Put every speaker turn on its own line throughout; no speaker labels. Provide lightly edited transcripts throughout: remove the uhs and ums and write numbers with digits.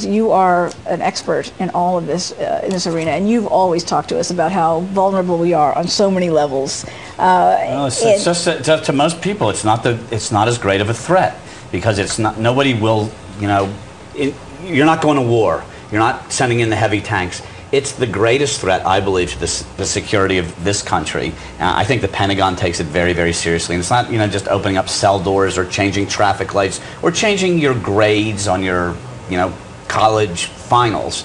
You are an expert in all of this in this arena, and you've always talked to us about how vulnerable we are on so many levels.
Well, it's just to most people, it's not as great of a threat, because it's not. Nobody will, you know, you're not going to war. You're not sending in the heavy tanks. It's the greatest threat, I believe, to the security of this country. I think the Pentagon takes it very, very seriously. And it's not, you know, just opening up cell doors or changing traffic lights or changing your grades on your, you know, college finals.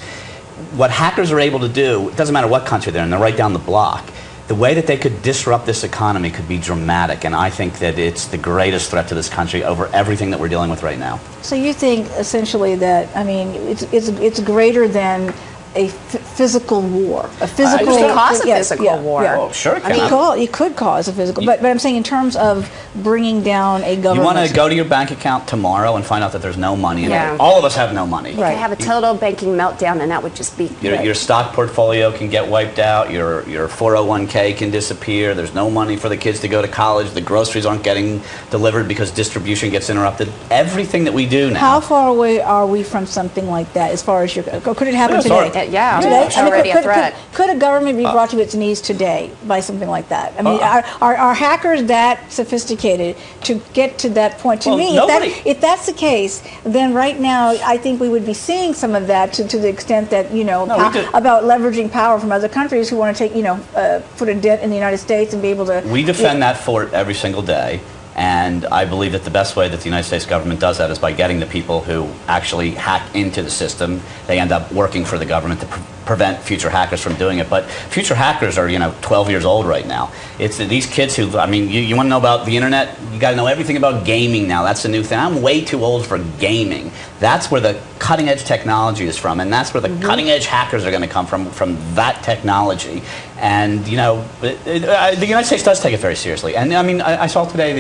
What hackers are able to do, it doesn't matter what country they're in, they're right down the block. The way that they could disrupt this economy could be dramatic, and I think that it's the greatest threat to this country over everything that we're dealing with right now.
So you think essentially that, I mean, it's greater than a physical war, a physical.
It could cause a physical war.
Yeah.
Oh, sure it can.
I mean, it could cause a physical, but I'm saying in terms of bringing down a government.
You want to go to your bank account tomorrow and find out that there's no money in it. All of us have no money.
You could have a total banking meltdown, and that would just be
your stock portfolio can get wiped out. Your 401k can disappear. There's no money for the kids to go to college. The groceries aren't getting delivered because distribution gets interrupted. Everything that we do now.
How far away are we from something like that? As far as could it happen today?
Yeah,
today?
it's already a threat.
Could a government be brought to its knees today by something like that? I mean, are hackers that sophisticated to get to that point? To me, if that's the case, then right now I think we would be seeing some of that to the extent that, you know, about leveraging power from other countries who want to take, you know, put a dent in the United States and be able to.
We defend that fort every single day. And I believe that the best way that the United States government does that is by getting the people who actually hack into the system. They end up working for the government to prevent future hackers from doing it. But future hackers are, you know, 12 years old right now. It's these kids who, I mean, you want to know about the internet? You got to know everything about gaming now. That's the new thing. I'm way too old for gaming. That's where the cutting edge technology is from, and that's where the cutting edge hackers are going to come from that technology. And, you know, the United States does take it very seriously. And I mean, I saw today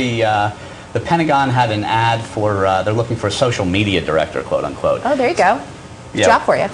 the Pentagon had an ad for, they're looking for a social media director, quote unquote.
Oh, there you go. Job for you.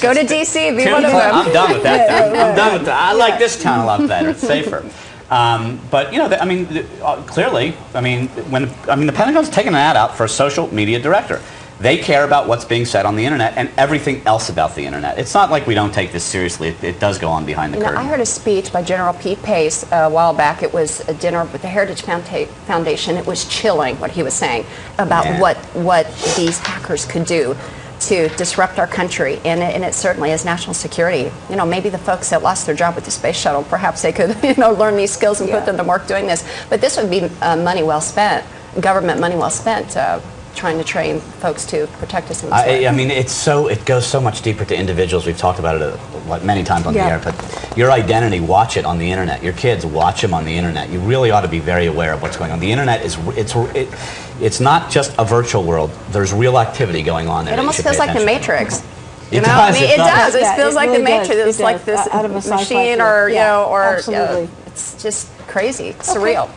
Go to D.C. Be one of them.
I'm done with that. I'm done with that. I like this town a lot better. It's safer. But you know, I mean, clearly, I mean, the Pentagon's taken an ad out for a social media director. They care about what's being said on the internet and everything else about the internet. It's not like we don't take this seriously. It does go on behind the curtain.
I heard a speech by General Pete Pace a while back. It was a dinner with the Heritage Foundation. It was chilling what he was saying about what these hackers could do to disrupt our country, and it certainly is national security. You know, maybe the folks that lost their job with the space shuttle, perhaps they could, you know, learn these skills and put them to work doing this. But this would be money well spent, government money well spent, trying to train folks to protect us in this way.
I mean, it goes so much deeper to individuals. We've talked about it many times on the air, but your identity, watch it on the internet. Your kids, watch them on the internet. You really ought to be very aware of what's going on. The internet it's not just a virtual world. There's real activity going on there.
It almost feels like the Matrix.
You know? I mean,
it does. It feels like the Matrix. It's like this
out of a
machine, or you know, or
absolutely.
it's just crazy, surreal.